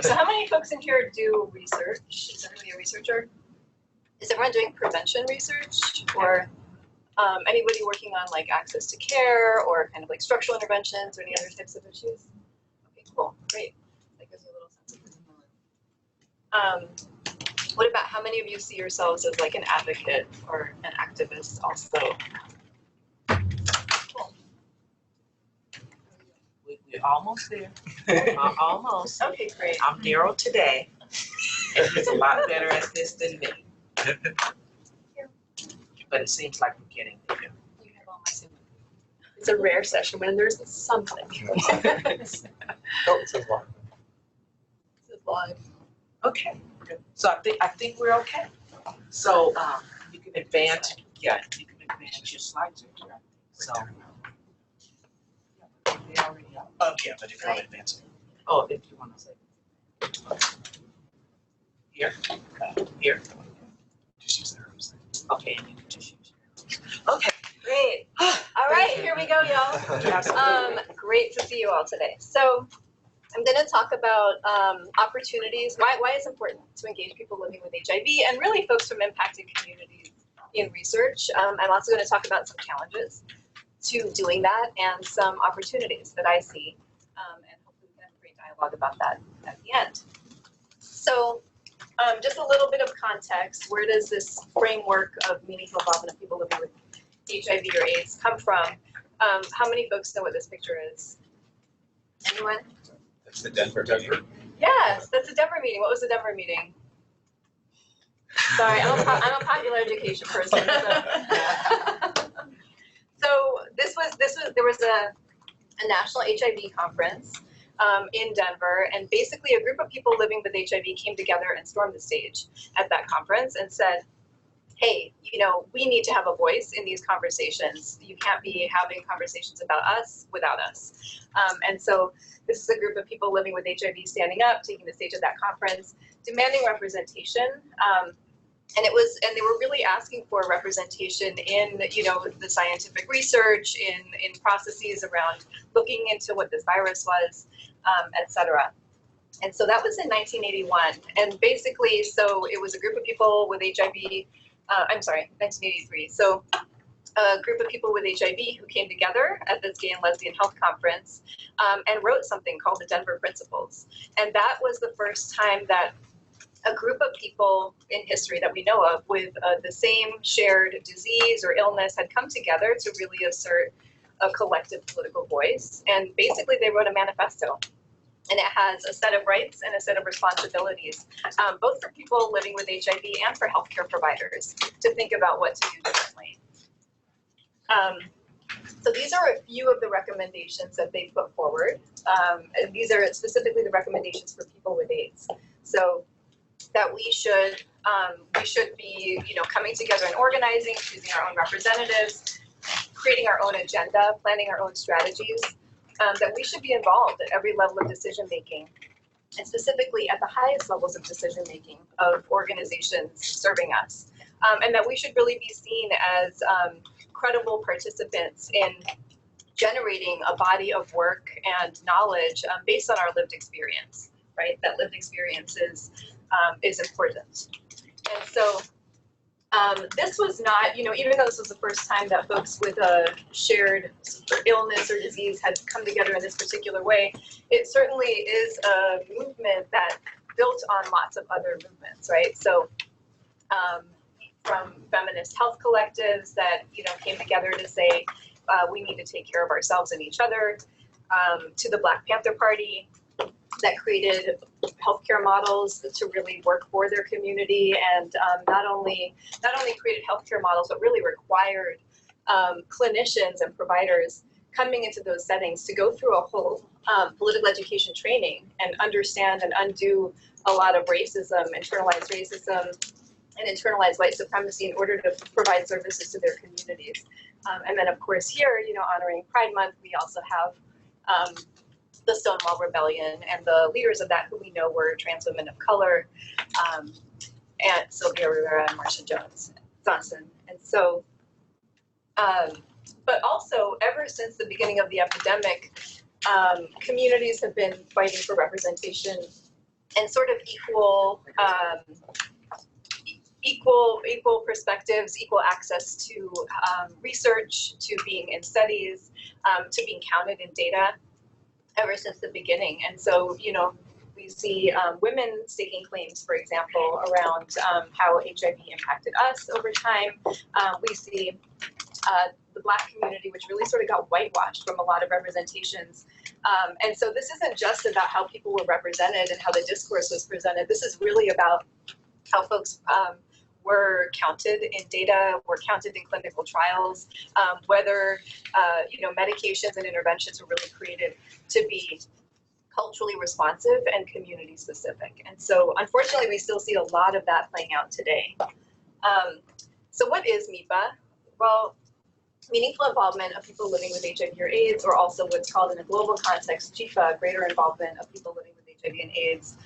So how many folks in here do research? Is everybody a researcher? Is everyone doing prevention research, or anybody working on like access to care or kind of like structural interventions or any other types of issues? Okay, cool, great. That gives you a little sense of visibility. What about how many of you see yourselves as like an advocate or an activist also? Cool. We're almost there. Almost. Okay, great. I'm Daryl today, and he's a lot better at this than me. But it seems like we're getting there. You have all my sympathy. It's a rare session when there's something. Oh, it says live. This is live. Okay. So I think we're okay. So you can advance. Yeah, you can advance your slides. So. Yeah, they already are. Oh, yeah, but if you want to advance it. Oh, if you want to say. Here. Here. Just use the arrows. Okay, and you can just use yours. Okay, great. All right, here we go, y'all. Great to see you all today. So I'm going to talk about opportunities, why it's important to engage people living with HIV and really folks from impacted communities in research. I'm also going to talk about some challenges to doing that and some opportunities that I see, and hopefully we can have a great dialogue about that at the end. So just a little bit of context, where does this framework of meaningful involvement of people living with HIV or AIDS come from? How many folks know what this picture is? Anyone? That's the Denver meeting. Yes, that's a Denver meeting. What was the Denver meeting? Sorry, I'm a popular education person. So there was a national HIV conference in Denver, and basically a group of people living with HIV came together and stormed the stage at that conference and said, hey, you know, we need to have a voice in these conversations. You can't be having conversations about us without us. And so this is a group of people living with HIV standing up, taking the stage at that conference, demanding representation. And they were really asking for representation in, you know, the scientific research, in processes around looking into what this virus was, et cetera. And so that was in 1981. And basically, so it was a group of people with HIV, 1983. So a group of people with HIV who came together at this gay and lesbian health conference and wrote something called the Denver Principles. And that was the first time that a group of people in history that we know of with the same shared disease or illness had come together to really assert a collective political voice. And basically they wrote a manifesto. And it has a set of rights and a set of responsibilities, both for people living with HIV and for healthcare providers to think about what to do differently. So these are a few of the recommendations that they put forward. And these are specifically the recommendations for people with AIDS. So that we should be, you know, coming together and organizing, choosing our own representatives, creating our own agenda, planning our own strategies, that we should be involved at every level of decision making, and specifically at the highest levels of decision making of organizations serving us, and that we should really be seen as credible participants in generating a body of work and knowledge based on our lived experience, right? That lived experience is important. And so this was not, you know, even though this was the first time that folks with a shared illness or disease had come together in this particular way, it certainly is a movement that built on lots of other movements, right? So from feminist health collectives that, you know, came together to say we need to take care of ourselves and each other, to the Black Panther Party that created healthcare models to really work for their community, and not only created healthcare models, but really required clinicians and providers coming into those settings to go through a whole political education training and understand and undo a lot of racism, internalized racism, and internalized white supremacy in order to provide services to their communities. And then, of course, here, you know, honoring Pride Month, we also have the Stonewall Rebellion and the leaders of that who we know were trans women of color, and Sylvia Rivera and Marsha Johnson. And so, but also ever since the beginning of the epidemic, communities have been fighting for representation and sort of equal perspectives, equal access to research, to being in studies, to being counted in data ever since the beginning. And so, we see women staking claims, for example, around how HIV impacted us over time. We see the Black community, which really sort of got whitewashed from a lot of representations. And so this isn't just about how people were represented and how the discourse was presented. This is really about how folks were counted in data, were counted in clinical trials, whether medications and interventions were really created to be culturally responsive and community specific. And so unfortunately, we still see a lot of that playing out today. So what is MIPA? Well, meaningful involvement of people living with HIV or AIDS, or also what's called in a global context, GIFA, greater involvement of people living with HIV and AIDS,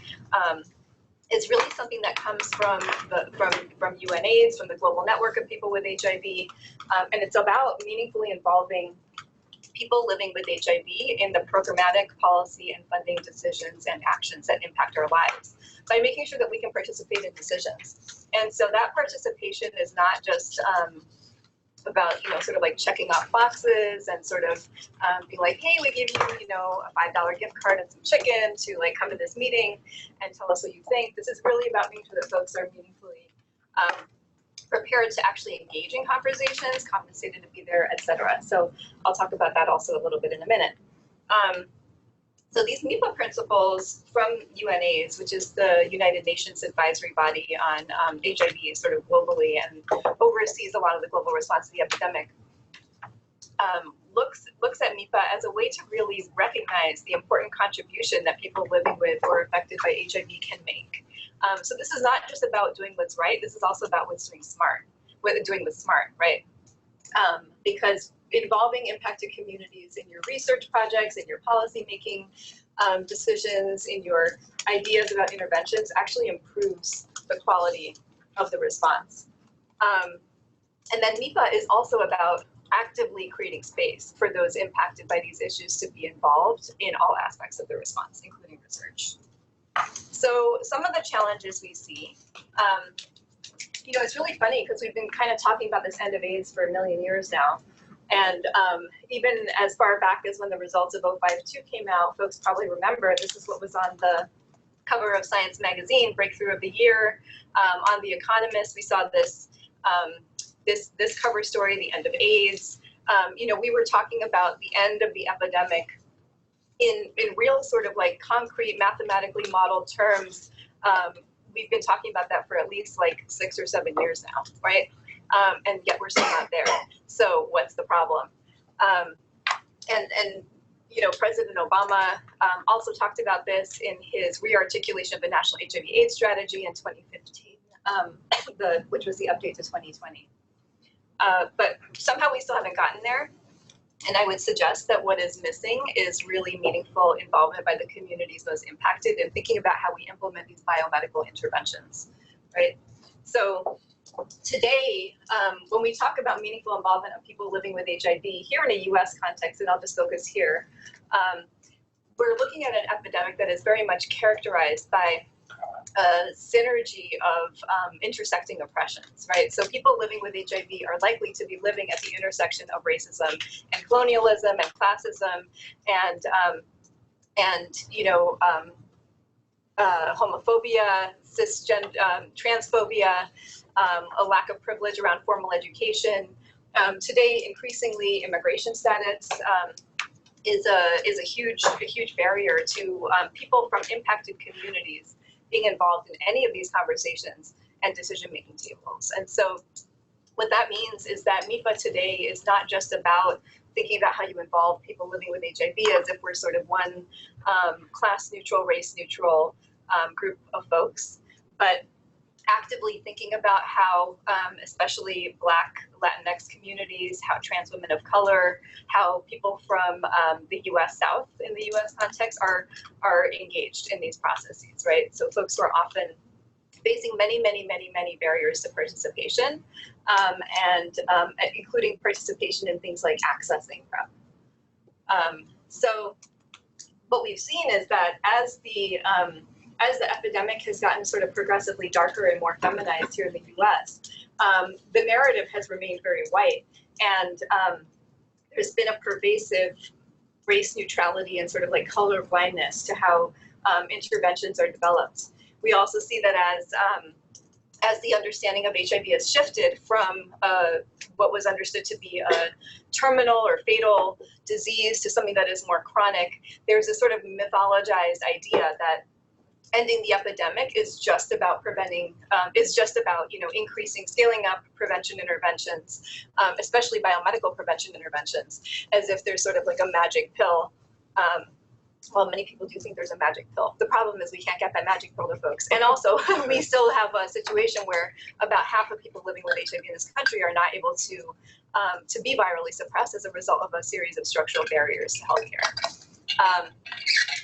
is really something that comes from UNAIDS, from the global network of people with HIV, and it's about meaningfully involving people living with HIV in the programmatic policy and funding decisions and actions that impact our lives by making sure that we can participate in decisions. And so that participation is not just about, sort of like checking off boxes and sort of being like, hey, we give you, a $5 gift card and some chicken to like come to this meeting and tell us what you think. This is really about making sure that folks are meaningfully prepared to actually engage in conversations, compensated to be there, et cetera. So I'll talk about that also a little bit in a minute. So these MIPA principles from UNAIDS, which is the United Nations advisory body on HIV sort of globally and oversees a lot of the global response to the epidemic, looks at MIPA as a way to really recognize the important contribution that people living with or affected by HIV can make. So this is not just about doing what's right. This is also about doing what's smart, right? Because involving impacted communities in your research projects, in your policy making decisions, in your ideas about interventions actually improves the quality of the response. And then MIPA is also about actively creating space for those impacted by these issues to be involved in all aspects of the response, including research. So some of the challenges we see, it's really funny because we've been kind of talking about this end of AIDS for a million years now. And even as far back as when the results of 052 came out, folks probably remember this is what was on the cover of Science magazine, Breakthrough of the Year. On The Economist, we saw this cover story, the end of AIDS. We were talking about the end of the epidemic in real sort of like concrete, mathematically modeled terms. We've been talking about that for at least like 6 or 7 years now, right? And yet we're still not there. So what's the problem? And President Obama also talked about this in his rearticulation of the National HIV/AIDS strategy in 2015, which was the update to 2020. But somehow we still haven't gotten there. And I would suggest that what is missing is really meaningful involvement by the communities most impacted in thinking about how we implement these biomedical interventions, right? So today, when we talk about meaningful involvement of people living with HIV, here in a US context, and I'll just focus here, we're looking at an epidemic that is very much characterized by a synergy of intersecting oppressions, right? So people living with HIV are likely to be living at the intersection of racism and colonialism and classism and homophobia, transphobia, a lack of privilege around formal education. Today, increasingly, immigration status is a huge barrier to people from impacted communities being involved in any of these conversations and decision-making tables. And so what that means is that MIPA today is not just about thinking about how you involve people living with HIV as if we're sort of one class-neutral, race-neutral group of folks, but actively thinking about how especially Black, Latinx communities, how trans women of color, how people from the US South in the US context are engaged in these processes, right? So folks who are often facing many barriers to participation, and including participation in things like accessing PrEP. So what we've seen is that as the as the epidemic has gotten sort of progressively darker and more feminized here in the US, the narrative has remained very white. And there's been a pervasive race neutrality and sort of like color blindness to how interventions are developed. We also see that as the understanding of HIV has shifted from what was understood to be a terminal or fatal disease to something that is more chronic, there's a sort of mythologized idea that ending the epidemic is just about preventing, is just about, you know, increasing, scaling up prevention interventions, especially biomedical prevention interventions, as if there's sort of like a magic pill. Well, many people do think there's a magic pill. The problem is we can't get that magic pill to folks. And also, we still have a situation where about half of people living with HIV in this country are not able to be virally suppressed as a result of a series of structural barriers to healthcare.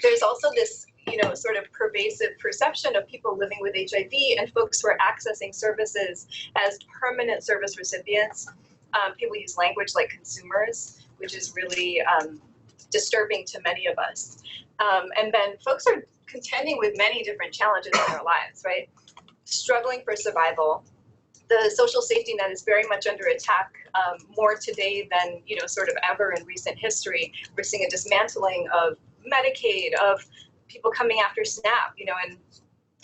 There's also this, you know, sort of pervasive perception of people living with HIV and folks who are accessing services as permanent service recipients. People use language like consumers, which is really disturbing to many of us. And then folks are contending with many different challenges in their lives, right? Struggling for survival. The social safety net is very much under attack, more today than, you know, sort of ever in recent history. We're seeing a dismantling of Medicaid, of people coming after SNAP. You know,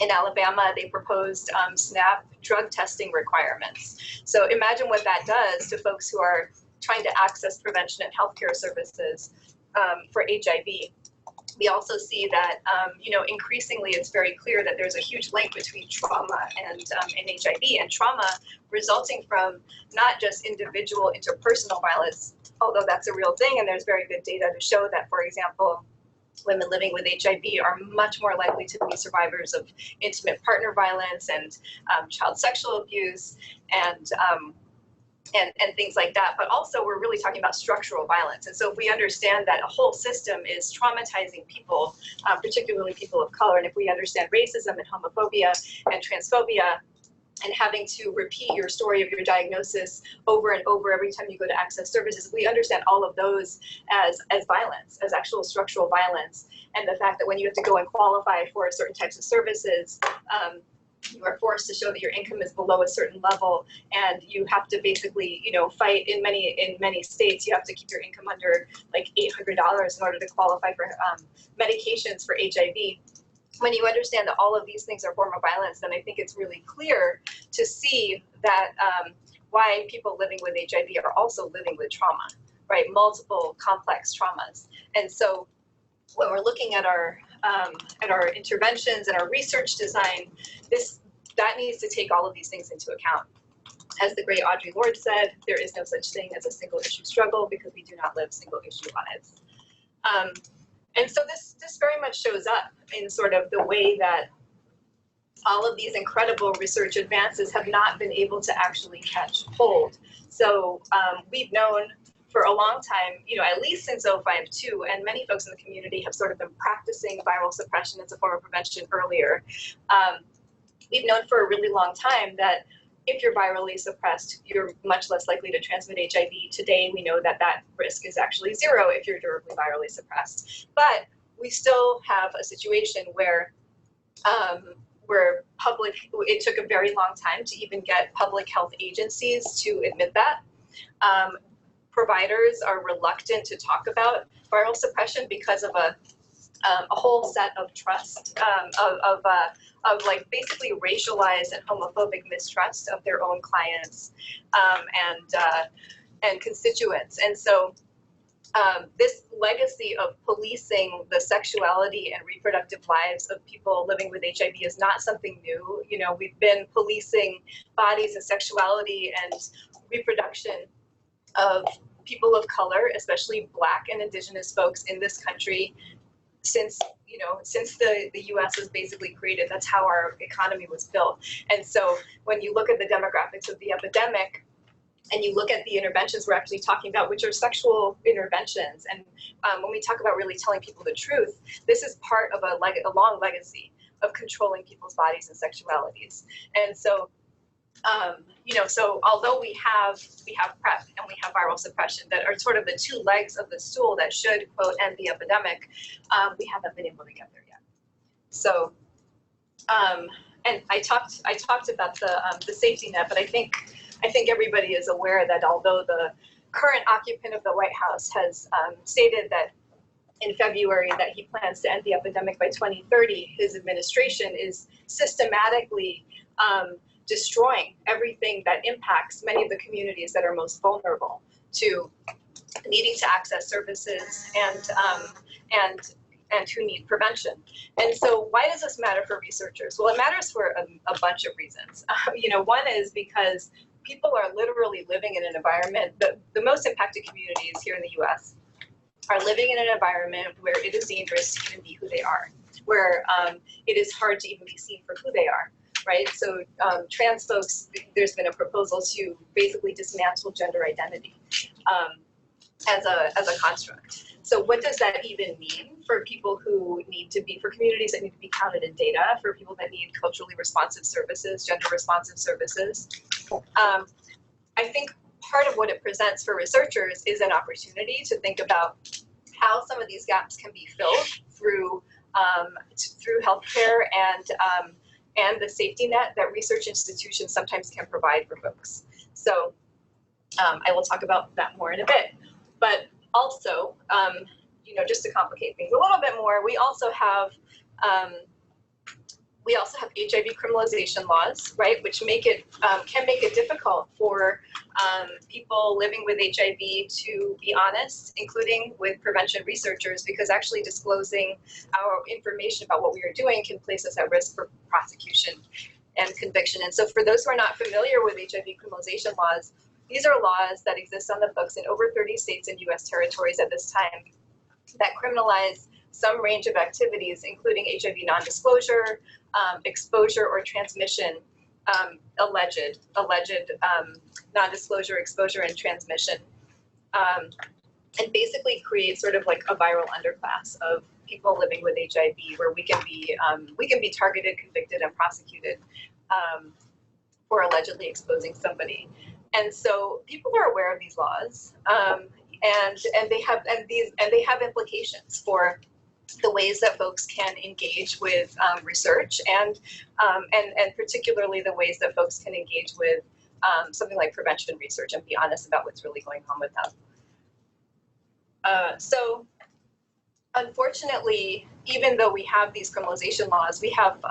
in Alabama, they proposed SNAP drug testing requirements. So imagine what that does to folks who are trying to access prevention and healthcare services for HIV. We also see that, you know, increasingly it's very clear that there's a huge link between trauma and HIV, and trauma resulting from not just individual interpersonal violence, although that's a real thing, and there's very good data to show that, for example, women living with HIV are much more likely to be survivors of intimate partner violence and child sexual abuse and things like that. But also we're really talking about structural violence. And so if we understand that a whole system is traumatizing people, particularly people of color, and if we understand racism and homophobia and transphobia, and having to repeat your story of your diagnosis over and over every time you go to access services, we understand all of those as violence, as actual structural violence. And the fact that when you have to go and qualify for certain types of services, you are forced to show that your income is below a certain level, and you have to basically, you know, fight in many states. You have to keep your income under like $800 in order to qualify for medications for HIV. When you understand that all of these things are form of violence, then I think it's really clear to see that why people living with HIV are also living with trauma, right? Multiple complex traumas. And so when we're looking at our interventions and our research design, that needs to take all of these things into account. As the great Audre Lorde said, there is no such thing as a single issue struggle because we do not live single issue lives. And so this very much shows up in sort of the way that all of these incredible research advances have not been able to actually catch hold. So we've known for a long time, you know, at least since 052, and many folks in the community have sort of been practicing viral suppression as a form of prevention earlier. We've known for a really long time that if you're virally suppressed, you're much less likely to transmit HIV. Today, we know that that risk is actually zero if you're durably virally suppressed. But we still have a situation where it took a very long time to even get public health agencies to admit that. Providers are reluctant to talk about viral suppression because of a whole set of trust, of like basically racialized and homophobic mistrust of their own clients and constituents. And so this legacy of policing the sexuality and reproductive lives of people living with HIV is not something new. You know, we've been policing bodies and sexuality and reproduction of people of color, especially Black and Indigenous folks in this country since the US was basically created. That's how our economy was built. And so when you look at the demographics of the epidemic and you look at the interventions we're actually talking about, which are sexual interventions, and when we talk about really telling people the truth, this is part of a long legacy of controlling people's bodies and sexualities. And so so although we have PrEP and we have viral suppression that are sort of the two legs of the stool that should, quote, end the epidemic, we haven't been able to get there yet. So And I talked about the safety net, but I think everybody is aware that although the current occupant of the White House has stated that in February that he plans to end the epidemic by 2030, his administration is systematically destroying everything that impacts many of the communities that are most vulnerable to needing to access services and who need prevention. And so why does this matter for researchers? Well, it matters for a bunch of reasons. One is because people are literally living in an environment, the most impacted communities here in the US are living in an environment where it is dangerous to even be who they are, where it is hard to even be seen for who they are, right? So trans folks, there's been a proposal to basically dismantle gender identity as a construct. So what does that even mean for people who need to be, for communities that need to be counted in data, for people that need culturally responsive services, gender responsive services? I think part of what it presents for researchers is an opportunity to think about how some of these gaps can be filled through healthcare and the safety net that research institutions sometimes can provide for folks. So I will talk about that more in a bit. But also, just to complicate things a little bit more, we also have HIV criminalization laws, right, which can make it difficult for people living with HIV to be honest, including with prevention researchers, because actually disclosing our information about what we are doing can place us at risk for prosecution and conviction. And so for those who are not familiar with HIV criminalization laws, these are laws that exist on the books in over 30 states and US territories at this time that criminalize some range of activities, including HIV non-disclosure, exposure or transmission, alleged non-disclosure, exposure, and transmission, and basically create sort of like a viral underclass of people living with HIV, where we can be targeted, convicted, and prosecuted for allegedly exposing somebody. And so people are aware of these laws, and they have implications for the ways that folks can engage with research and particularly the ways that folks can engage with something like prevention research and be honest about what's really going on with them. So unfortunately, even though we have these criminalization laws, we have,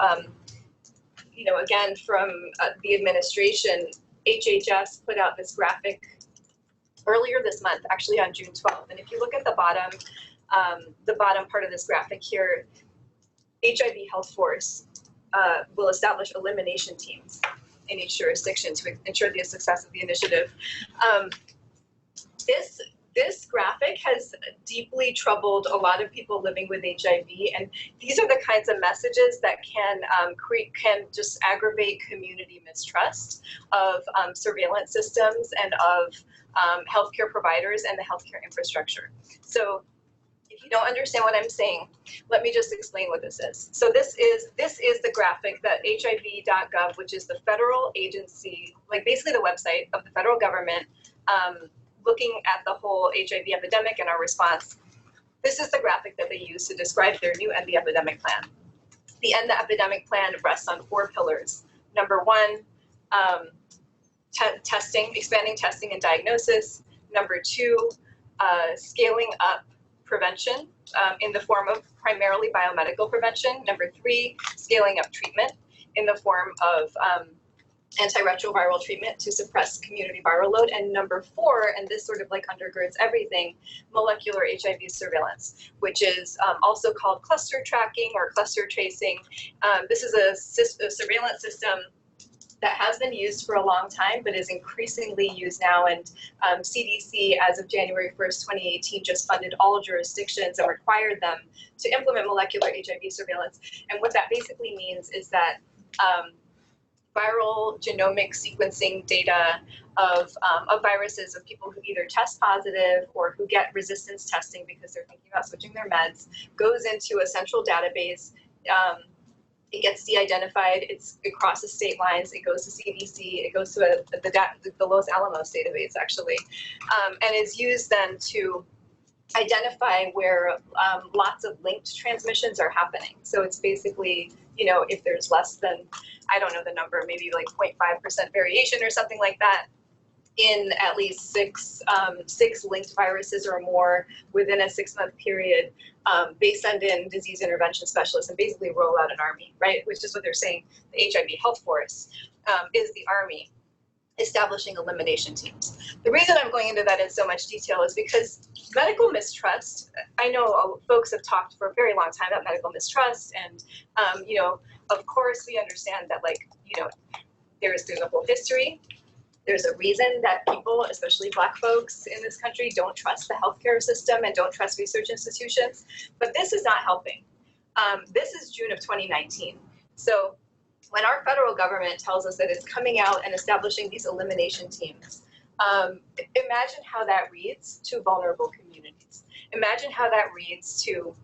again, from the administration, HHS put out this graphic earlier this month, actually on June 12th. And if you look at the bottom part of this graphic here, HIV Health Force will establish elimination teams in each jurisdiction to ensure the success of the initiative. This graphic has deeply troubled a lot of people living with HIV, and these are the kinds of messages that can just aggravate community mistrust of surveillance systems and of healthcare providers and the healthcare infrastructure. So if you don't understand what I'm saying, let me just explain what this is. So this is the graphic that HIV.gov, which is the federal agency, like basically the website of the federal government, looking at the whole HIV epidemic and our response. This is the graphic that they use to describe their new End the Epidemic plan. The End the Epidemic plan rests on 4 pillars. Number 1, testing, expanding testing and diagnosis. Number 2, scaling up prevention in the form of primarily biomedical prevention. Number 3, scaling up treatment in the form of antiretroviral treatment to suppress community viral load. And number 4, and this sort of like undergirds everything, molecular HIV surveillance, which is also called cluster tracking or cluster tracing. This is a surveillance system that has been used for a long time, but is increasingly used now. And CDC, as of January 1st, 2018, just funded all jurisdictions and required them to implement molecular HIV surveillance. And what that basically means is that viral genomic sequencing data of viruses of people who either test positive or who get resistance testing because they're thinking about switching their meds goes into a central database. It gets de-identified, it crosses state lines, it goes to CDC, it goes to the Los Alamos database, actually, and is used then to identify where lots of linked transmissions are happening. So it's basically, if there's less than, I don't know the number, maybe like 0.5% variation or something like that, in at least six linked viruses or more within a 6-month period, they send in disease intervention specialists and basically roll out an army, right? Which is what they're saying. The HIV health force is the army establishing elimination teams. The reason I'm going into that in so much detail is because medical mistrust, I know folks have talked for a very long time about medical mistrust, and of course we understand that, there's a whole history. There's a reason that people, especially Black folks in this country, don't trust the healthcare system and don't trust research institutions. But this is not helping. This is June of 2019. So when our federal government tells us that it's coming out and establishing these elimination teams, imagine how that reads to vulnerable communities. Imagine how that reads to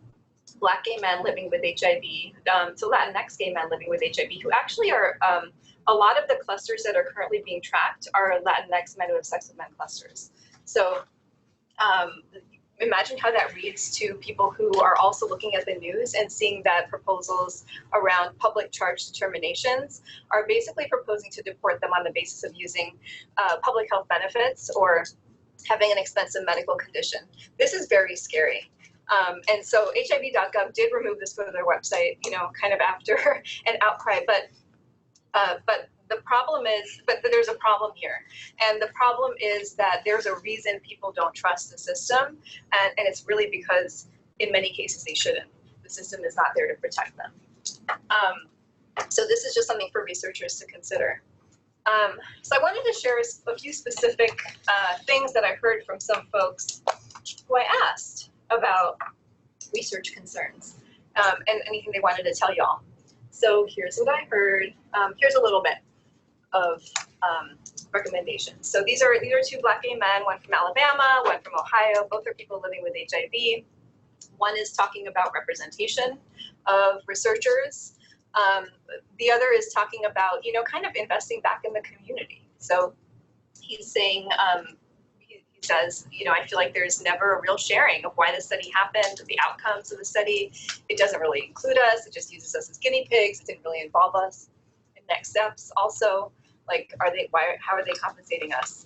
Black gay men living with HIV, to Latinx gay men living with HIV, who actually are, a lot of the clusters that are currently being tracked are Latinx men who have sex with men clusters. So imagine how that reads to people who are also looking at the news and seeing that proposals around public charge determinations are basically proposing to deport them on the basis of using public health benefits or having an expensive medical condition. This is very scary. And so HIV.gov did remove this from their website, kind of after an outcry, but the problem is, but there's a problem here. And the problem is that there's a reason people don't trust the system. And it's really because in many cases they shouldn't. The system is not there to protect them. So this is just something for researchers to consider. So I wanted to share a few specific things that I heard from some folks who I asked about research concerns and anything they wanted to tell y'all. So here's what I heard. Here's a little bit of recommendations. So these are 2 Black gay men, one from Alabama, one from Ohio. Both are people living with HIV. One is talking about representation of researchers. The other is talking about, kind of investing back in the community. So he's saying, he says, I feel like there's never a real sharing of why the study happened, the outcomes of the study. It doesn't really include us. It just uses us as guinea pigs. It didn't really involve us in next steps. Also, how are they compensating us?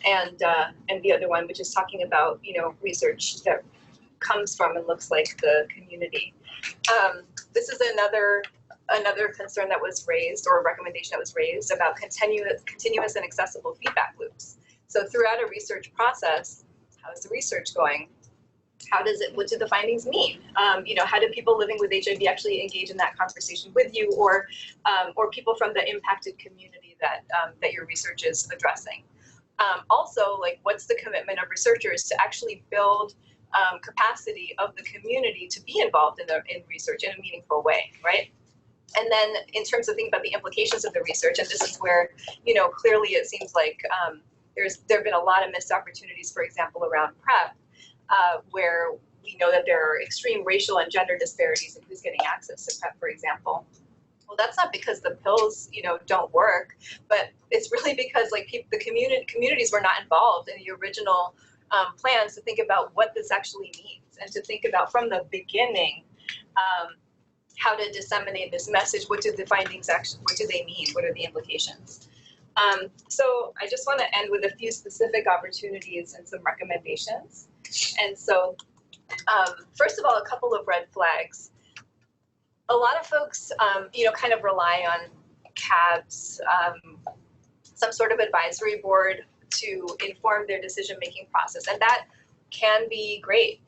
And the other one, which is talking about, research that comes from and looks like the community. This is another concern that was raised, or a recommendation that was raised, about continuous and accessible feedback loops. So throughout a research process, how is the research going? What do the findings mean? How do people living with HIV actually engage in that conversation with you, or people from the impacted community that your research is addressing? Also, what's the commitment of researchers to actually build capacity of the community to be involved in research in a meaningful way, right? And then in terms of thinking about the implications of the research, and this is where, clearly it seems like there have been a lot of missed opportunities, for example, around PrEP, where we know that there are extreme racial and gender disparities in who's getting access to PrEP, for example. Well, that's not because the pills, don't work, but it's really because the communities were not involved in the original plans to think about what this actually means, and to think about from the beginning how to disseminate this message. What do the findings actually, what do they mean? What are the implications? So I just want to end with a few specific opportunities and some recommendations. And so, first of all, a couple of red flags. A lot of folks, kind of rely on CABs, some sort of advisory board to inform their decision-making process. And that can be great,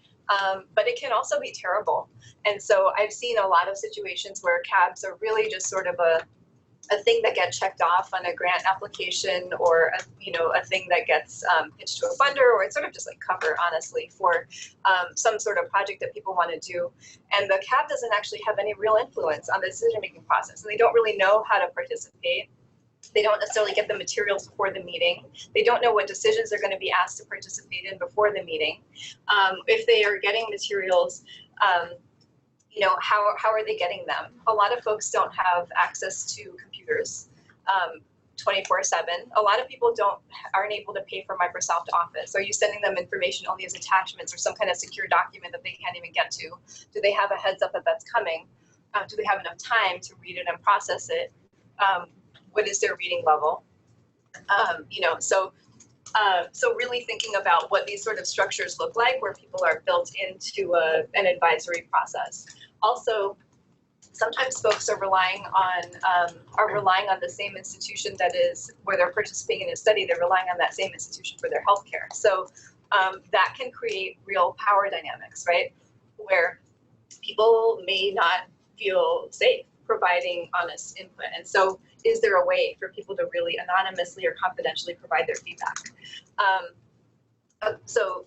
but it can also be terrible. And so I've seen a lot of situations where CABs are really just sort of a thing that gets checked off on a grant application, or a thing that gets pitched to a funder, or it's sort of just cover, honestly, for some sort of project that people want to do. And the CAB doesn't actually have any real influence on the decision-making process, and they don't really know how to participate. They don't necessarily get the materials before the meeting. They don't know what decisions they're going to be asked to participate in before the meeting. If they are getting materials, how are they getting them? A lot of folks don't have access to computers. 24/7. A lot of people aren't able to pay for Microsoft Office. Are you sending them information only as attachments or some kind of secure document that they can't even get to? Do they have a heads up that that's coming? Do they have enough time to read it and process it? What is their reading level? So really thinking about what these sort of structures look like where people are built into an advisory process. Also, sometimes folks are relying on the same institution that is where they're participating in a study. They're relying on that same institution for their healthcare. So that can create real power dynamics, right? Where people may not feel safe providing honest input. And so is there a way for people to really anonymously or confidentially provide their feedback? So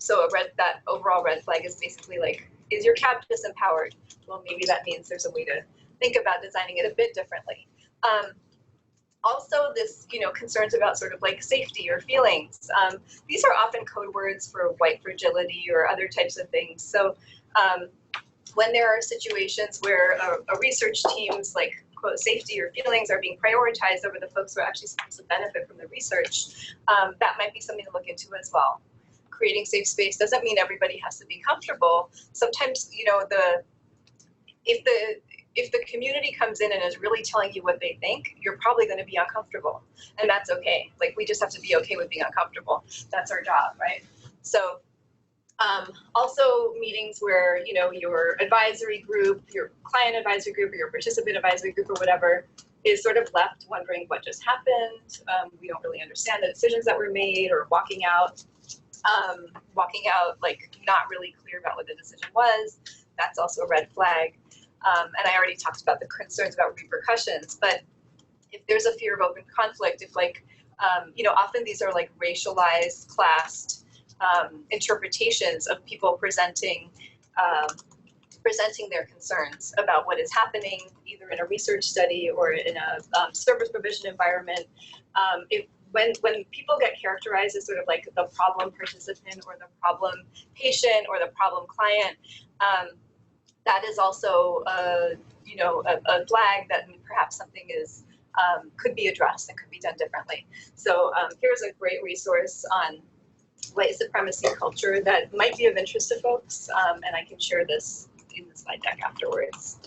that overall red flag is basically like, is your CAB disempowered? Well, maybe that means there's a way to think about designing it a bit differently. Also, this, concerns about sort of like safety or feelings. These are often code words for white fragility or other types of things. So when there are situations where a research team's like quote safety or feelings are being prioritized over the folks who are actually supposed to benefit from the research, that might be something to look into as well. Creating safe space doesn't mean everybody has to be comfortable. Sometimes, if the community comes in and is really telling you what they think, you're probably going to be uncomfortable, and that's okay. Like, we just have to be okay with being uncomfortable. That's our job, right? So also meetings where, your advisory group, your client advisory group, or your participant advisory group or whatever is sort of left wondering what just happened. We don't really understand the decisions that were made, or walking out like not really clear about what the decision was. That's also a red flag. And I already talked about the concerns about repercussions, but if there's a fear of open conflict, if like, often these are like racialized, classed interpretations of people presenting their concerns about what is happening, either in a research study or in a service provision environment. When people get characterized as sort of like the problem participant or the problem patient or the problem client, that is also a flag that perhaps something is could be addressed and could be done differently. So here's a great resource on white supremacy culture that might be of interest to folks, and I can share this in the slide deck afterwards.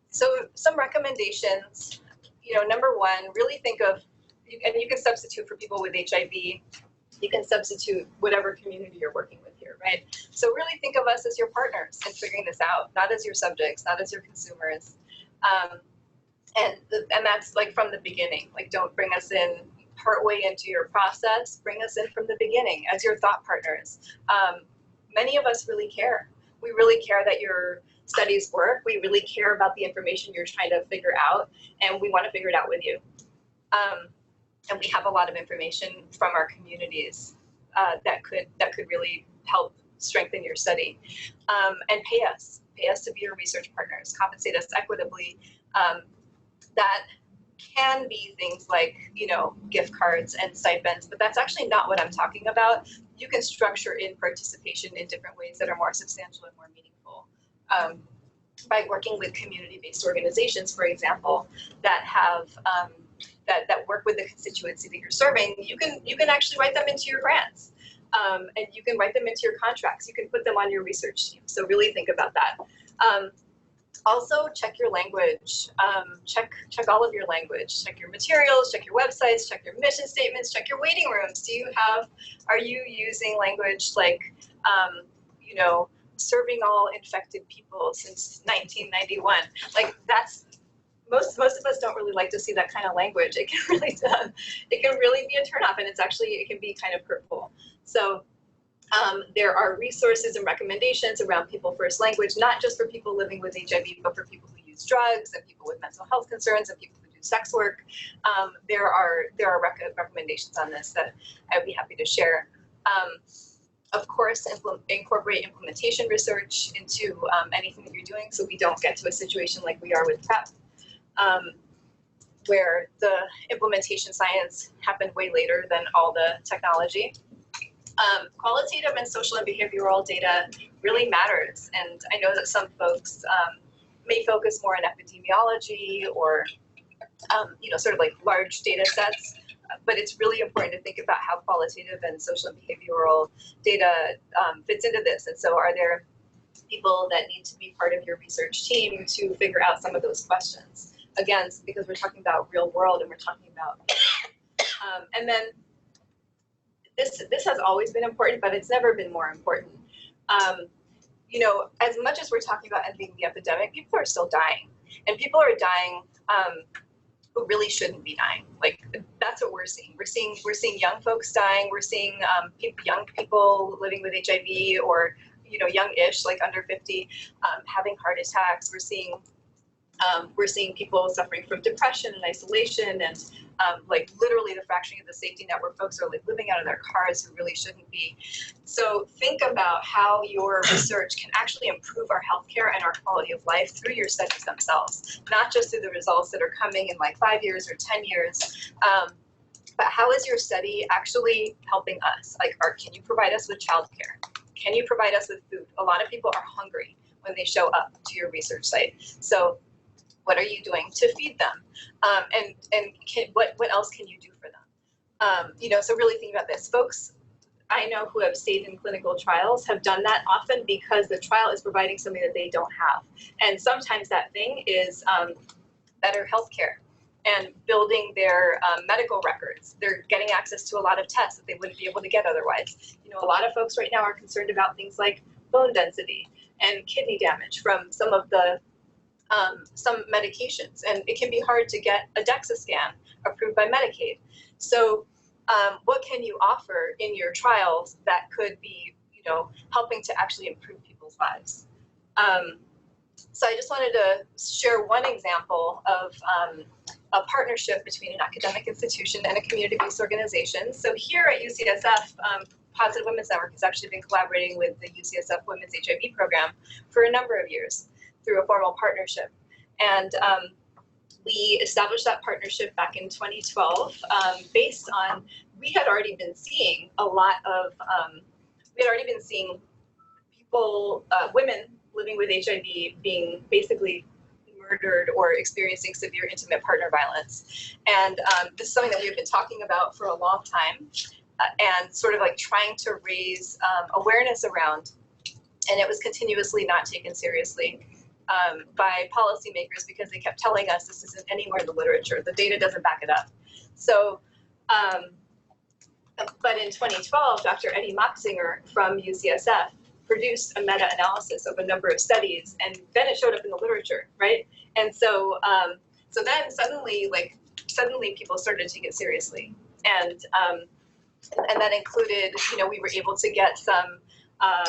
So some recommendations. Number one, really think of, and you can substitute for people with HIV. You can substitute whatever community you're working with here, right? So really think of us as your partners in figuring this out, not as your subjects, not as your consumers. And that's like from the beginning. Like, don't bring us in partway into your process. Bring us in from the beginning as your thought partners. Many of us really care. We really care that your studies work. We really care about the information you're trying to figure out, and we want to figure it out with you. And we have a lot of information from our communities that could really help strengthen your study. And pay us to be your research partners. Compensate us equitably. That can be things like, gift cards and stipends, but that's actually not what I'm talking about. You can structure in participation in different ways that are more substantial and more meaningful. By working with community-based organizations, for example, that have that work with the constituency that you're serving, you can actually write them into your grants, and you can write them into your contracts. You can put them on your research team. So really think about that. Also, check your language. Check all of your language. Check your materials. Check your websites. Check your mission statements. Check your waiting rooms. Are you using language like, serving all infected people since 1991? Like, that's most of us don't really like to see that kind of language. It can really be a turnoff, and it can be kind of hurtful. So. There are resources and recommendations around people first language, not just for people living with HIV, but for people who use drugs and people with mental health concerns and people who do sex work. There are recommendations on this that I'd be happy to share. Of course, incorporate implementation research into anything that you're doing, so we don't get to a situation like we are with PrEP, where the implementation science happened way later than all the technology. Qualitative and social and behavioral data really matters, and I know that some folks may focus more on epidemiology or sort of like large data sets, but it's really important to think about how qualitative and social and behavioral data fits into this. And so are there people that need to be part of your research team to figure out some of those questions? Again, because we're talking about real world and we're talking about, and then this has always been important, but it's never been more important. As much as we're talking about ending the epidemic, people are still dying, and people are dying who really shouldn't be dying. Like, that's what we're seeing. We're seeing young folks dying. We're seeing young people living with HIV, or young-ish, like under 50, having heart attacks. We're seeing people suffering from depression and isolation, and like literally the fracturing of the safety net, where folks are like living out of their cars who really shouldn't be. So think about how your research can actually improve our healthcare and our quality of life through your studies themselves, not just through the results that are coming in like 5 years or 10 years. But how is your study actually helping us? Like, can you provide us with childcare? Can you provide us with food? A lot of people are hungry when they show up to your research site. So what are you doing to feed them? What else can you do for them? So really think about this. Folks I know who have stayed in clinical trials have done that often because the trial is providing something that they don't have. And sometimes that thing is better healthcare and building their medical records. They're getting access to a lot of tests that they wouldn't be able to get otherwise. A lot of folks right now are concerned about things like bone density and kidney damage from some of the some medications, and it can be hard to get a DEXA scan approved by Medicaid. So what can you offer in your trials that could be, helping to actually improve people's lives? So I just wanted to share one example of a partnership between an academic institution and a community-based organization. So here at UCSF, Positive Women's Network has actually been collaborating with the UCSF Women's HIV program for a number of years through a formal partnership. And we established that partnership back in 2012 based on, we had already been seeing a lot of, people, women living with HIV being basically murdered or experiencing severe intimate partner violence. And this is something that we've been talking about for a long time and sort of like trying to raise awareness around. And it was continuously not taken seriously by policymakers because they kept telling us this isn't anywhere in the literature. The data doesn't back it up. So, but in 2012, Dr. Eddie Moxinger from UCSF produced a meta-analysis of a number of studies, and then it showed up in the literature, right? And so, so then suddenly people started to take it seriously, and that included, we were able to get some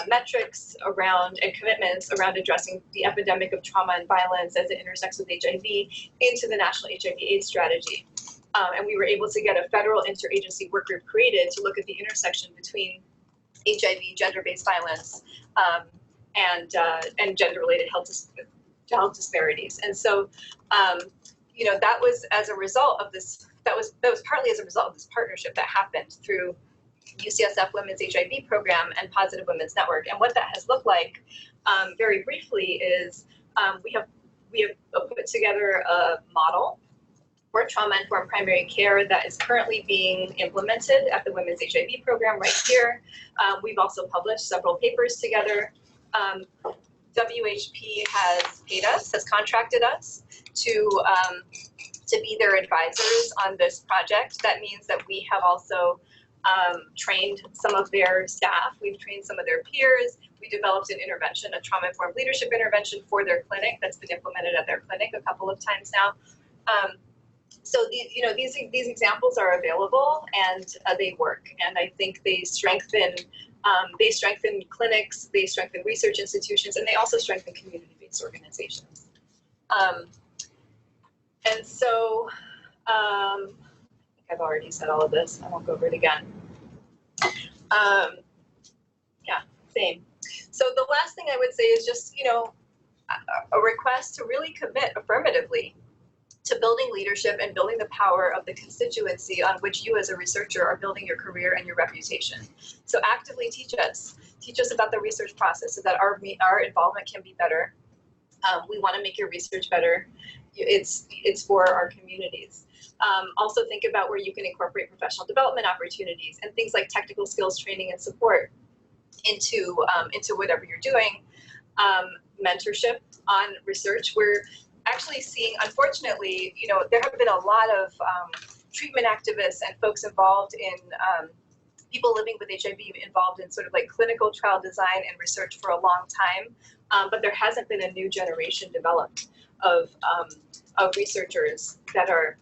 metrics around and commitments around addressing the epidemic of trauma and violence as it intersects with HIV into the National HIV/AIDS strategy. And we were able to get a federal interagency work group created to look at the intersection between HIV, gender-based violence, and gender-related health disparities. And so, that was as a result of this. That was partly as a result of this partnership that happened through UCSF Women's HIV program and Positive Women's Network. And what that has looked like, very briefly, is we have put together a model for trauma-informed primary care that is currently being implemented at the Women's HIV program right here. We've also published several papers together. WHP has contracted us to be their advisors on this project. That means that we have also trained some of their staff. We've trained some of their peers. We developed an intervention, a trauma-informed leadership intervention for their clinic that's been implemented at their clinic a couple of times now. So these examples are available, and they work. And I think they strengthen clinics, they strengthen research institutions, and they also strengthen community-based organizations. And so, I think I've already said all of this. I won't go over it again. Yeah, same. So the last thing I would say is just, a request to really commit affirmatively to building leadership and building the power of the constituency on which you as a researcher are building your career and your reputation. So actively teach us about the research process so that our involvement can be better. We want to make your research better. it's for our communities. Also think about where you can incorporate professional development opportunities and things like technical skills training and support into whatever you're doing. Mentorship on research. We're actually seeing, unfortunately, there have been a lot of treatment activists and folks involved in people living with HIV involved in sort of like clinical trial design and research for a long time, but there hasn't been a new generation developed of researchers that are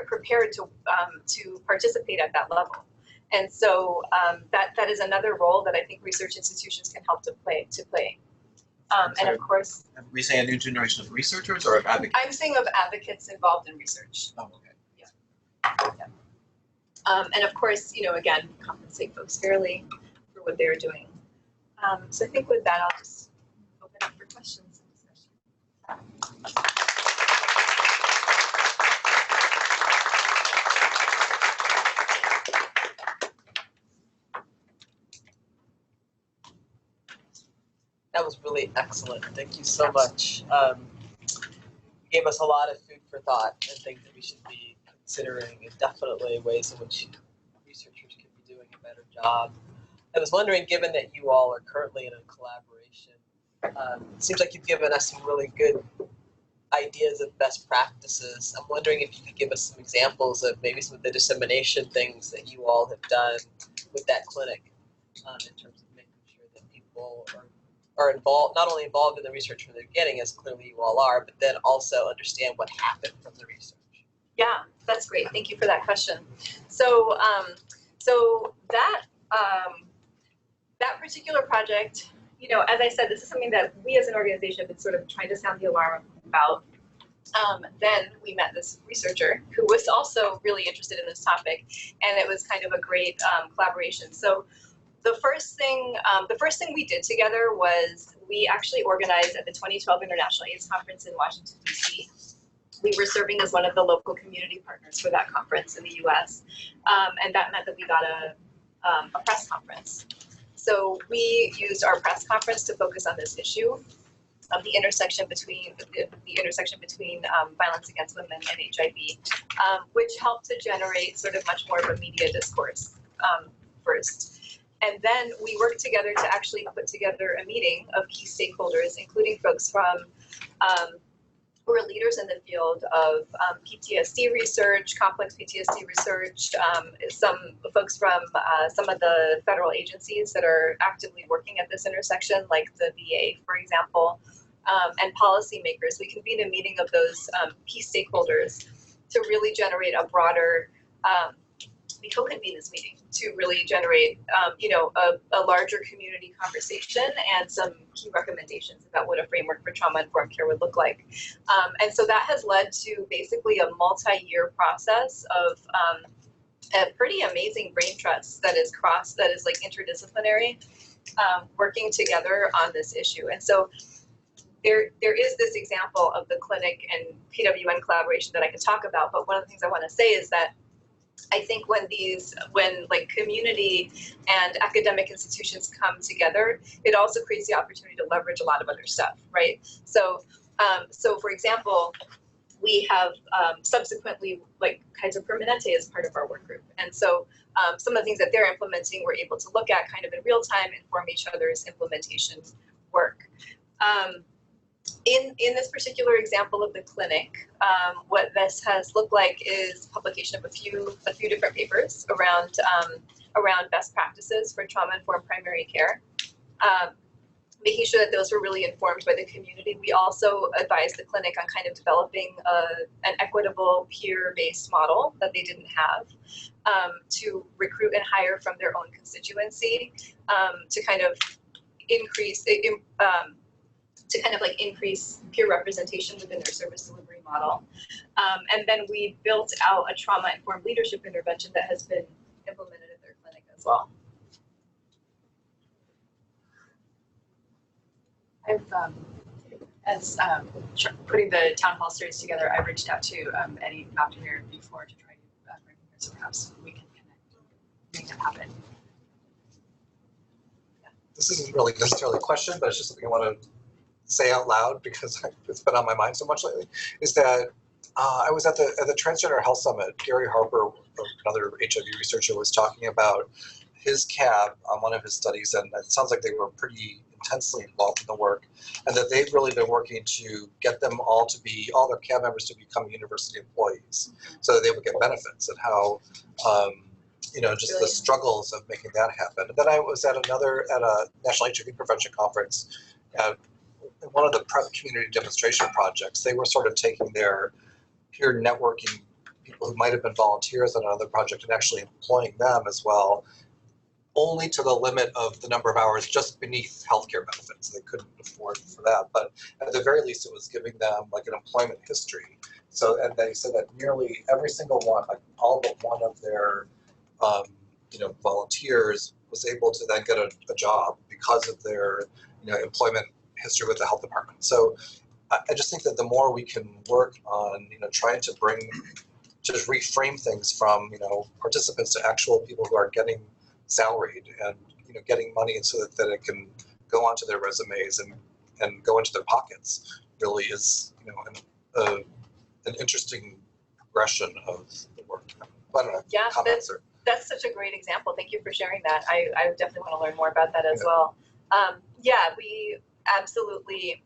prepared to participate at that level. And so that is another role that I think research institutions can help to play. And of course, Are we saying a new generation of researchers or of advocates? I'm saying of advocates involved in research. Oh, okay. And of course, again, compensate folks fairly for what they're doing. So I think with that, I'll just open up for questions and discussion. That was really excellent. Thank you so much. You gave us a lot of food for thought and things that we should be considering, and definitely ways in which researchers can be doing a better job. I was wondering, given that you all are currently in a collaboration, it seems like you've given us some really good ideas of best practices. I'm wondering if you could give us some examples of maybe some of the dissemination things that you all have done with that clinic in terms of making sure that people are involved, not only involved in the research from the beginning, as clearly you all are, but then also understand what happened from the research. Yeah, that's great. Thank you for that question. So, so that particular project, as I said, this is something that we as an organization have been sort of trying to sound the alarm about. Then we met this researcher who was also really interested in this topic, and it was kind of a great collaboration. So the first thing we did together was we actually organized at the 2012 International AIDS Conference in Washington, D.C. We were serving as one of the local community partners for that conference in the U.S., and that meant that we got a press conference. So we used our press conference to focus on this issue of the intersection between violence against women and HIV, which helped to generate sort of much more of a media discourse first. And then we worked together to actually put together a meeting of key stakeholders, including folks from who are leaders in the field of PTSD research, complex PTSD research, some folks from some of the federal agencies that are actively working at this intersection, like the VA, for example, and policymakers. We convened a meeting of those key stakeholders to really generate a broader, we co-convened this meeting to really generate, a larger community conversation and some key recommendations about what a framework for trauma-informed care would look like. And so that has led to basically a multi-year process of a pretty amazing brain trust that is like interdisciplinary, working together on this issue. And so there is this example of the clinic and PWN collaboration that I could talk about, but one of the things I want to say is that I think when like community and academic institutions come together, it also creates the opportunity to leverage a lot of other stuff, right? So, for example, we have subsequently like Kaiser Permanente as part of our work group, and so some of the things that they're implementing, we're able to look at kind of in real time, inform each other's implementation work. In this particular example of the clinic, what this has looked like is publication of a few different papers around best practices for trauma-informed primary care, making sure that those were really informed by the community. We also advised the clinic on kind of developing an equitable peer-based model that they didn't have, to recruit and hire from their own constituency, to kind of increase peer representation within their service delivery model. And then we built out a trauma-informed leadership intervention that has been implemented at their clinic as well. As putting the town hall series together, I reached out to Eddie Mountaineer before to try to bring him here, so perhaps we can connect and make that happen. This isn't really necessarily a question, but it's just something I want to say out loud because it's been on my mind so much lately, is that I was at the Transgender Health Summit. Gary Harper, another HIV researcher, was talking about his CAB on one of his studies, and it sounds like they were pretty intensely involved in the work, and that they've really been working to get them all their CAB members to become university employees, so that they would get benefits, and how just the struggles of making that happen. And then I was at a National HIV Prevention Conference at one of the PrEP community demonstration projects. They were sort of taking their peer networking people who might have been volunteers on another project and actually employing them as well, only to the limit of the number of hours just beneath healthcare benefits. They couldn't afford for that, but at the very least it was giving them like an employment history. So, and they said that nearly every single one, like all but one of their volunteers was able to then get a job because of their employment history with the health department. So I just think that the more we can work on trying to reframe things from participants to actual people who are getting salaried and getting money, and so that it can go onto their resumes and go into their pockets, really is an interesting progression of the work. I don't know. Yeah, comments or that's such a great example. Thank you for sharing that. I definitely want to learn more about that as well. We absolutely,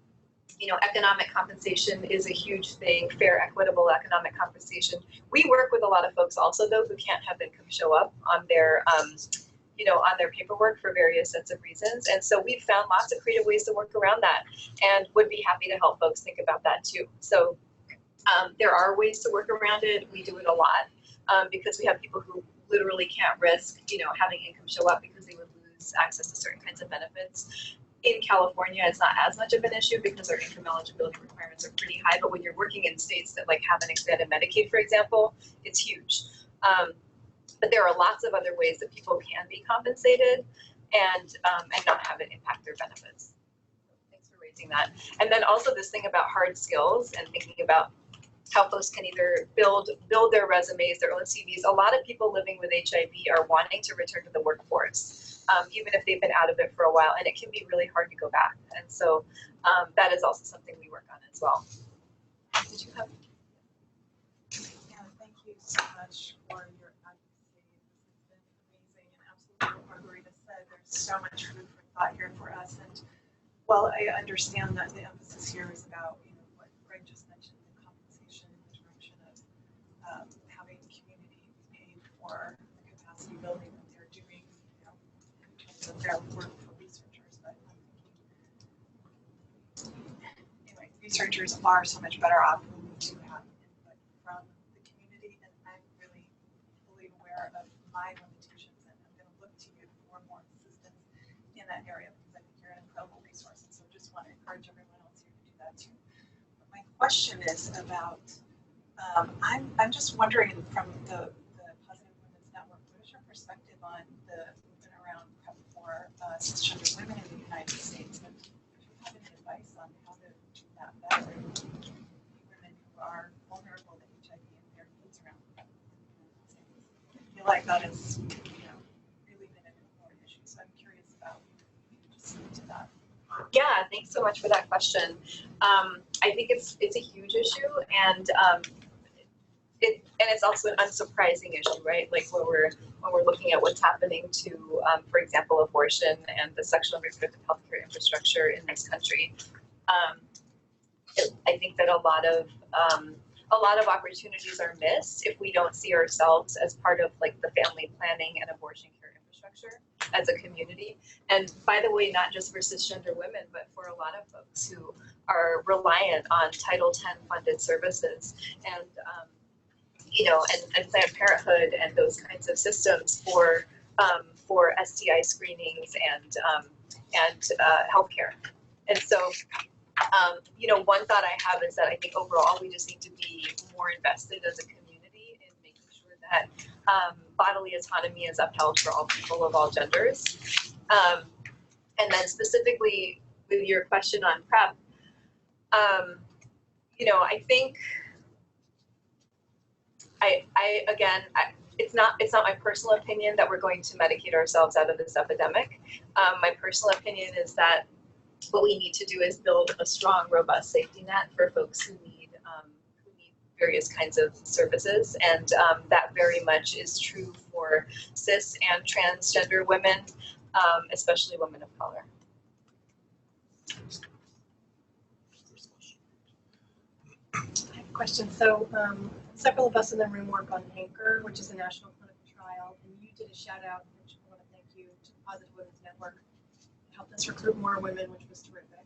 economic compensation is a huge thing, fair, equitable economic compensation. We work with a lot of folks also, though, who can't have income show up on their, on their paperwork for various sets of reasons. And so we've found lots of creative ways to work around that, and would be happy to help folks think about that too. So there are ways to work around it. We do it a lot because we have people who literally can't risk, having income show up because they would lose access to certain kinds of benefits. In California, it's not as much of an issue because our income eligibility requirements are pretty high, but when you're working in states that have an expanded Medicaid, for example, it's huge. But there are lots of other ways that people can be compensated and not have it impact their benefits. Thanks for raising that. And then also this thing about hard skills and thinking about how folks can either build their resumes, their own CVs. A lot of people living with HIV are wanting to return to the workforce, even if they've been out of it for a while, and it can be really hard to go back. And so that is also something we work on as well. Did you have? Yeah, thank you so much for your advocacy. This has been amazing, and absolutely what Margarita said, there's so much food for thought here for us. And while I understand that the emphasis here is about what Greg just mentioned, the compensation in the direction of having community paid for the capacity building that they're doing, in terms of their work for researchers. But I'm thinking, anyway, researchers are so much better off when we do have input from the community, and I'm really fully aware of my limitations, and I'm going to look to you for more assistance in that area because I think you're an incredible resource, and so just want to encourage everyone else here to do that too. But my question is about, I'm just wondering from the Positive Women's Network, what is your perspective on the movement around PrEP for cisgender women in the United States, and if you have any advice on how to do that better, women who are vulnerable to HIV and their needs around PrEP in the United States. I feel like that is, really been an important issue, so I'm curious about just speak to that. Yeah, thanks so much for that question. I think it's a huge issue, and it's also an unsurprising issue, right? Like when we're looking at what's happening to, for example, abortion and the sexual and reproductive health care infrastructure in this country. I think that a lot of opportunities are missed if we don't see ourselves as part of the family planning and abortion care infrastructure as a community. And by the way, not just for cisgender women, but for a lot of folks who are reliant on Title X funded services and and Planned Parenthood and those kinds of systems for STI screenings and healthcare. And so, one thought I have is that I think overall we just need to be more invested as a community in making sure that bodily autonomy is upheld for all people of all genders. And then specifically with your question on PrEP, I think it's not my personal opinion that we're going to medicate ourselves out of this epidemic. My personal opinion is that what we need to do is build a strong, robust safety net for folks who need various kinds of services, and that very much is true for cis and transgender women, especially women of color. I have a question. So several of us in the room work on HIVCr, which is a national clinical trial, and you did a shout out, which I want to thank you, to the Positive Women's Network. It helped us recruit more women, which was terrific.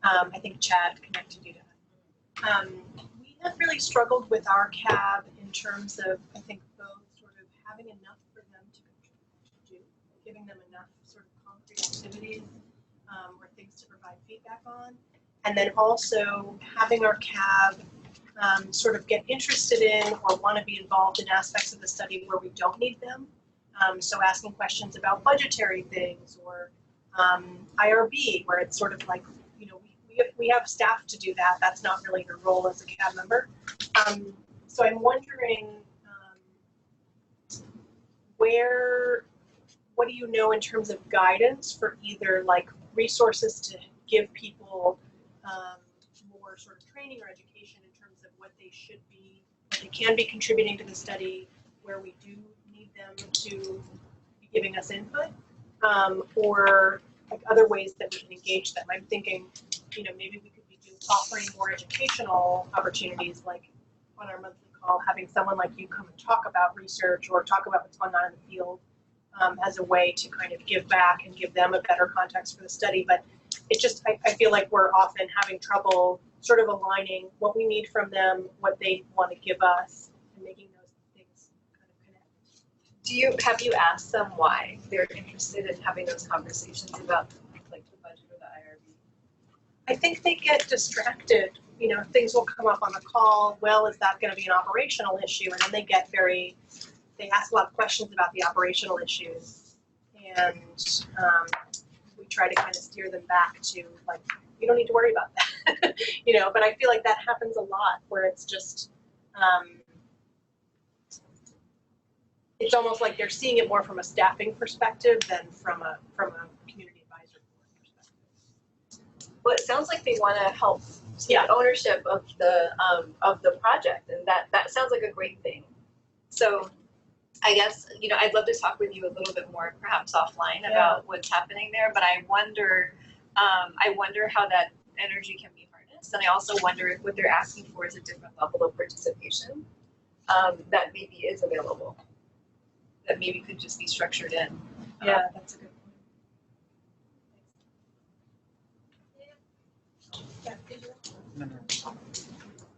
I think Chad connected you to that. We have really struggled with our CAB in terms of, I think, both sort of having enough for them to do, giving them enough sort of concrete activities or things to provide feedback on, and then also having our CAB sort of get interested in or want to be involved in aspects of the study where we don't need them. So asking questions about budgetary things or IRB, where it's sort of like, you know, we have staff to do that. That's not really your role as a CAB member. So I'm wondering what do you know in terms of guidance for either like resources to give people more sort of training or education in terms of what they should be, what they can be contributing to the study, where we do need them to be giving us input, or like other ways that we can engage them. I'm thinking, you know, maybe we could be offering more educational opportunities, like on our monthly call, having someone like you come and talk about research or talk about what's going on in the field as a way to kind of give back and give them a better context for the study. But it's just, I feel like we're often having trouble sort of aligning what we need from them, what they want to give us, and making those things kind of connect. Have you asked them why they're interested in having those conversations about like the budget or the IRB? I think they get distracted. You know, things will come up on the call. Well, is that going to be an operational issue? And then they ask a lot of questions about the operational issues, and we try to kind of steer them back to like, you don't need to worry about that, you know. But I feel like that happens a lot, where it's just, it's almost like they're seeing it more from a staffing perspective than from a community advisory board perspective. Well, it sounds like they want to help take ownership of the project, and that sounds like a great thing. So I guess, you know, I'd love to talk with you a little bit more, perhaps offline, about what's happening there. But I wonder how that energy can be harnessed, and I also wonder if what they're asking for is a different level of participation that maybe is available, that maybe could just be structured in. Yeah, that's a good point.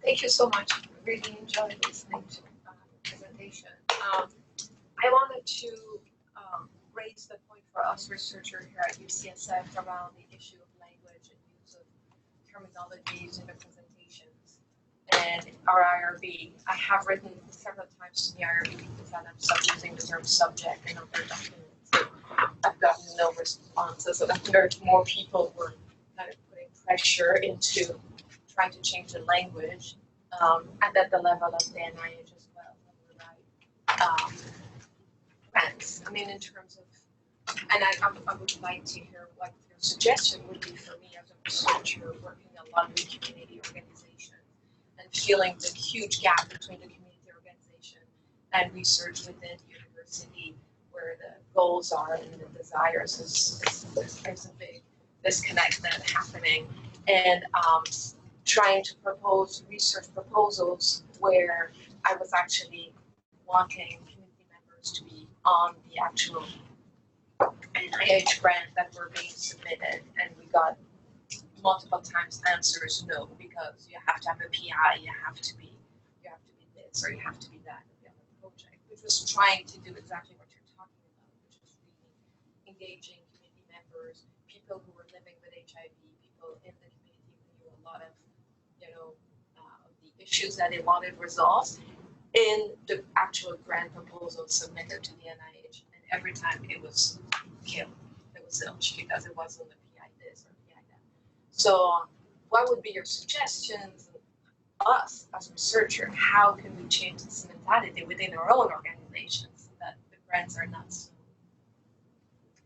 Thank you so much. Really enjoyed listening to the presentation. I wanted to raise the point for us researchers here at UCSF around the issue of language and use of terminologies in the presentations and our IRB. I have written several times to the IRB because I'm using the term subject in other documents. I've gotten no responses, and I've heard more people were kind of putting pressure into trying to change the language, and at the level of the NIH as well. Grants. I mean, in terms of, and I would like to hear what your suggestion would be for me as a researcher working a lot with community organizations and feeling the huge gap between the community organization and research within the university, where the goals are and the desires. There's a big disconnect that happening, and trying to propose research proposals where I was actually wanting community members to be on the actual NIH grant that were being submitted, and we got multiple times answers no, because you have to have a PI, you have to be this, or you have to be that in the other project, which was trying to do exactly what you're talking about, which is really engaging community members, people who were living with HIV, people in the community who knew a lot of, the issues that they wanted resolved in the actual grant proposal submitted to the NIH. And every time it was killed, it was zilch, because it wasn't the PI this or PI that. So what would be your suggestions, us as researchers, how can we change this mentality within our own organizations so that the grants are not so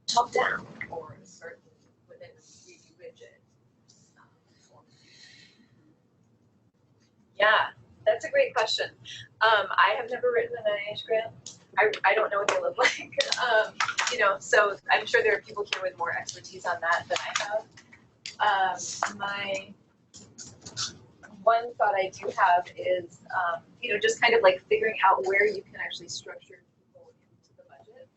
top down or certain within a really rigid Yeah, that's a great question. I have never written an NIH grant. I don't know what they look like. You know, so I'm sure there are people here with more expertise on that than I have. My one thought I do have is, you know, just kind of like figuring out where you can actually structure people into the budget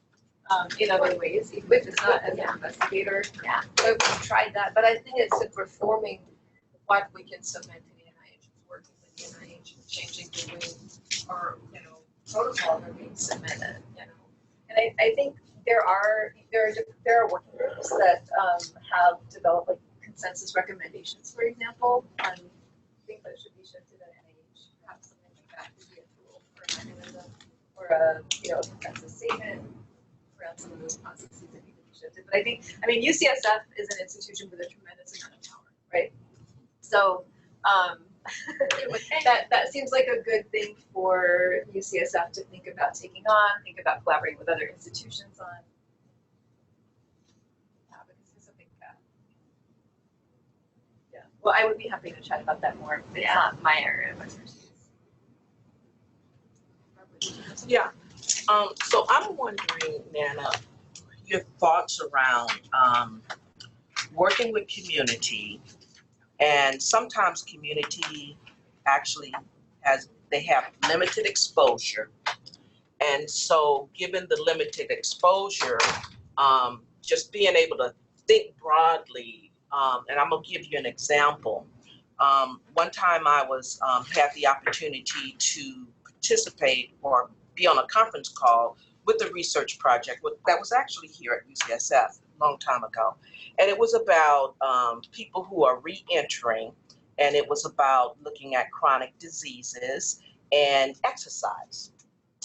in other ways, even if it's not as an investigator. Yeah, but we've tried that, but I think it's reforming what we can submit to the NIH, working with the NIH, changing the way our, you know, protocols are being submitted, you know. And I think there are working groups that have developed like consensus recommendations, for example, on things that should be shifted at NIH. Perhaps something like that could be a tool or a mechanism or a, you know, consensus statement around some of those processes that need to be shifted. But I mean, UCSF is an institution with a tremendous amount of power, right? So that seems like a good thing for UCSF to think about taking on, think about collaborating with other institutions on. Because it's a big gap. Yeah. Well, I would be happy to chat about that more, but it's not my area of expertise. Yeah. So I'm wondering, Nana, your thoughts around working with community, and sometimes community actually have limited exposure, and so given the limited exposure, just being able to think broadly, and I'm gonna give you an example. One time I was had the opportunity to participate or be on a conference call with a research project that was actually here at UCSF a long time ago. And it was about people who are re-entering, and it was about looking at chronic diseases and exercise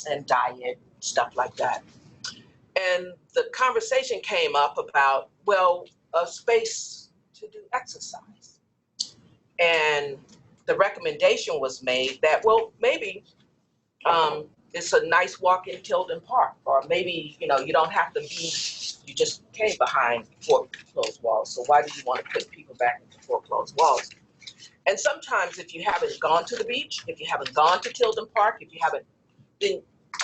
and diet, stuff like that. And the conversation came up about, well, a space to do exercise. And the recommendation was made that, well, maybe it's a nice walk in Tilden Park, or maybe, you know, you don't have to be, you just came behind four closed walls. So why do you want to put people back into four closed walls? And sometimes if you haven't gone to the beach, if you haven't gone to Tilden Park, if you haven't been,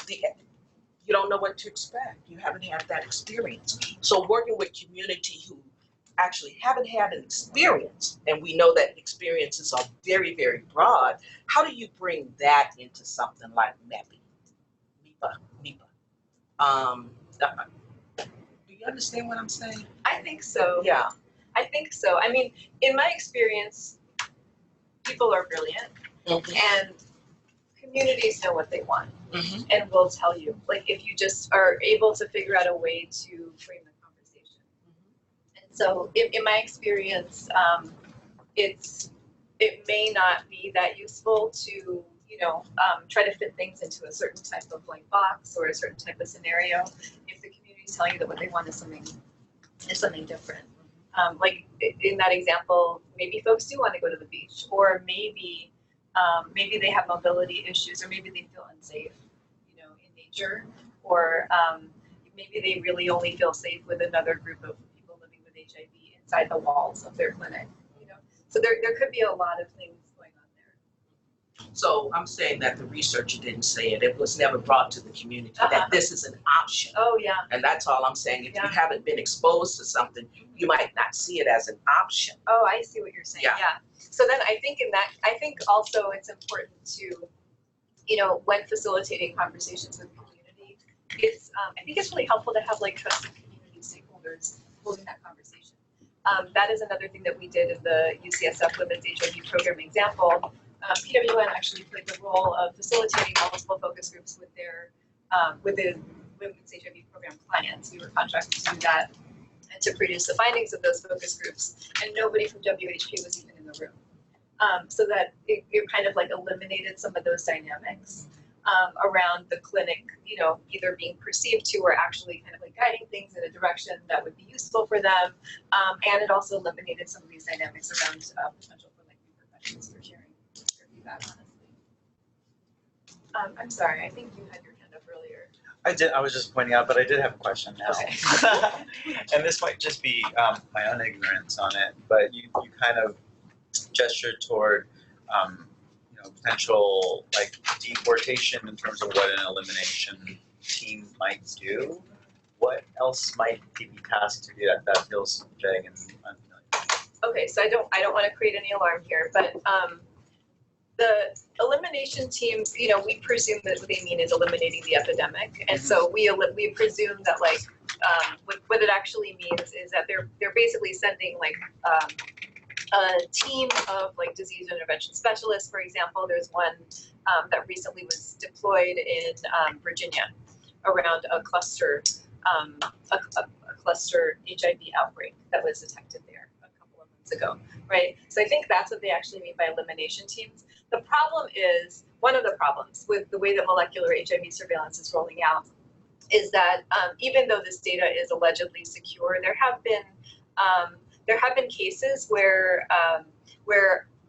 you don't know what to expect. You haven't had that experience. So working with community who actually haven't had an experience, and we know that experiences are very, very broad, how do you bring that into something like MIPA? Do you understand what I'm saying? I think so. Yeah. I think so. I mean, in my experience, people are brilliant, and communities know what they want, and will tell you. Like, if you just are able to figure out a way to frame the conversation. And so, in my experience, it may not be that useful to, you know, try to fit things into a certain type of blank box or a certain type of scenario if the community is telling you that what they want is something different. Like in that example, maybe folks do want to go to the beach, or maybe they have mobility issues, or maybe they feel unsafe, you know, in nature, or maybe they really only feel safe with another group of people living with HIV inside the walls of their clinic, you know. So there could be a lot of things going on there. So I'm saying that the researcher didn't say it. It was never brought to the community that this is an option. Oh yeah. And that's all I'm saying. If you haven't been exposed to something, you might not see it as an option. Oh, I see what you're saying. Yeah. So then I think also it's important to, you know, when facilitating conversations with community, I think it's really helpful to have like trusted community stakeholders holding that conversation. That is another thing that we did in the UCSF Women's HIV program example. PWN actually played the role of facilitating multiple focus groups with the Women's HIV program clients. We were contracted to do that and to produce the findings of those focus groups, and nobody from WHP was even in the room. So that it kind of like eliminated some of those dynamics around the clinic, you know, either being perceived to or actually kind of like guiding things in a direction that would be useful for them. And it also eliminated some of these dynamics around potential for like repercussions for sharing their feedback, honestly. I'm sorry, I think you had your hand up earlier. I did. I was just pointing out, but I did have a question now. Okay. And this might just be my own ignorance on it, but you kind of gestured toward potential like deportation in terms of what an elimination team might do, what else might they be tasked to do that feels vague and unfamiliar? Okay, so I don't want to create any alarm here, but the elimination teams, we presume that what they mean is eliminating the epidemic, and so we presume that like what it actually means is that they're basically sending like a team of like disease intervention specialists. For example, there's one that recently was deployed in Virginia around a cluster HIV outbreak that was detected there a couple of months ago, right? So I think that's what they actually mean by elimination teams. The problem is, one of the problems with the way that molecular HIV surveillance is rolling out is that even though this data is allegedly secure, there have been cases where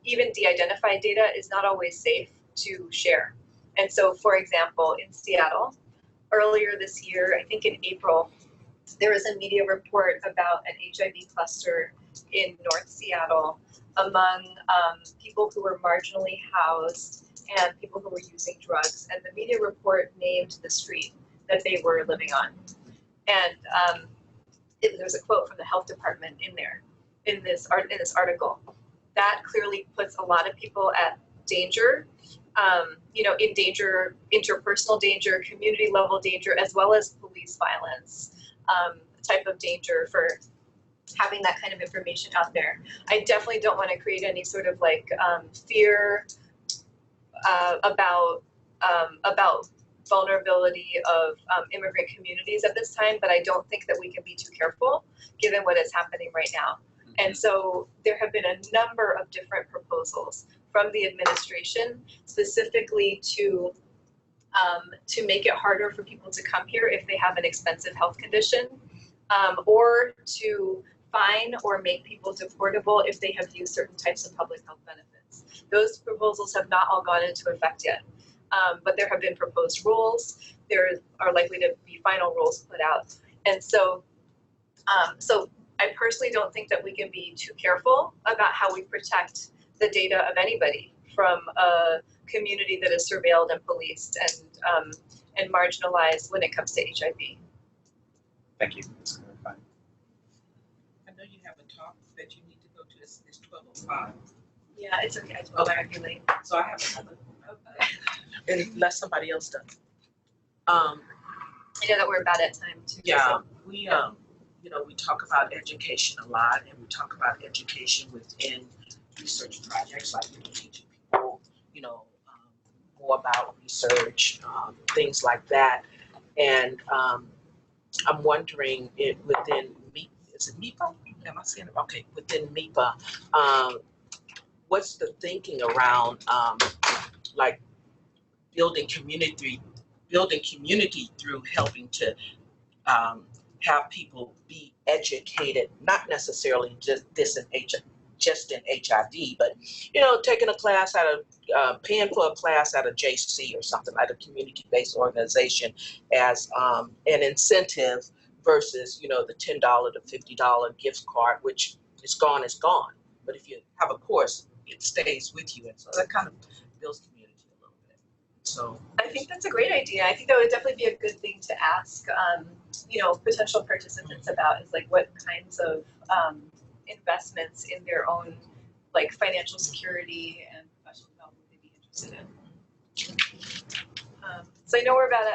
even de-identified data is not always safe to share. And so, for example, in Seattle, earlier this year, I think in April, there was a media report about an HIV cluster in North Seattle among people who were marginally housed and people who were using drugs. And the media report named the street that they were living on. And there's a quote from the health department in there, in this article. That clearly puts a lot of people at danger, in danger, interpersonal danger, community level danger, as well as police violence, type of danger for having that kind of information out there. I definitely don't want to create any sort of like fear about vulnerability of immigrant communities at this time, but I don't think that we can be too careful given what is happening right now. And so there have been a number of different proposals from the administration specifically to make it harder for people to come here if they have an expensive health condition, or to fine or make people deportable if they have used certain types of public health benefits. Those proposals have not all gone into effect yet, but there have been proposed rules. There are likely to be final rules put out. And so, I personally don't think that we can be too careful about how we protect the data of anybody from a community that is surveilled and policed and marginalized when it comes to HIV. Thank you. That's clarifying. I know you have a talk that you need to go to. It's 12:05. Yeah, it's okay. I told her I'd be late. So I have another, unless somebody else does. I know that we're about at time too. Yeah, So. we talk about education a lot, and we talk about education within research projects, like teaching people, more about research, things like that. And I'm wondering within MIPA, is it MIPA? Am I saying it? Okay, within MIPA, what's the thinking around like building community through helping to have people be educated, not necessarily just in HIV, but taking a class at paying for a class at a JC or something like a community-based organization as an incentive versus the $10 to $50 gift card, which is gone, but if you have a course, it stays with you, and so that kind of builds community a little bit. So I think that's a great idea. I think that would definitely be a good thing to ask, potential participants about, is like what kinds of investments in their own like financial security and professional development they'd be interested in. So I know we're about at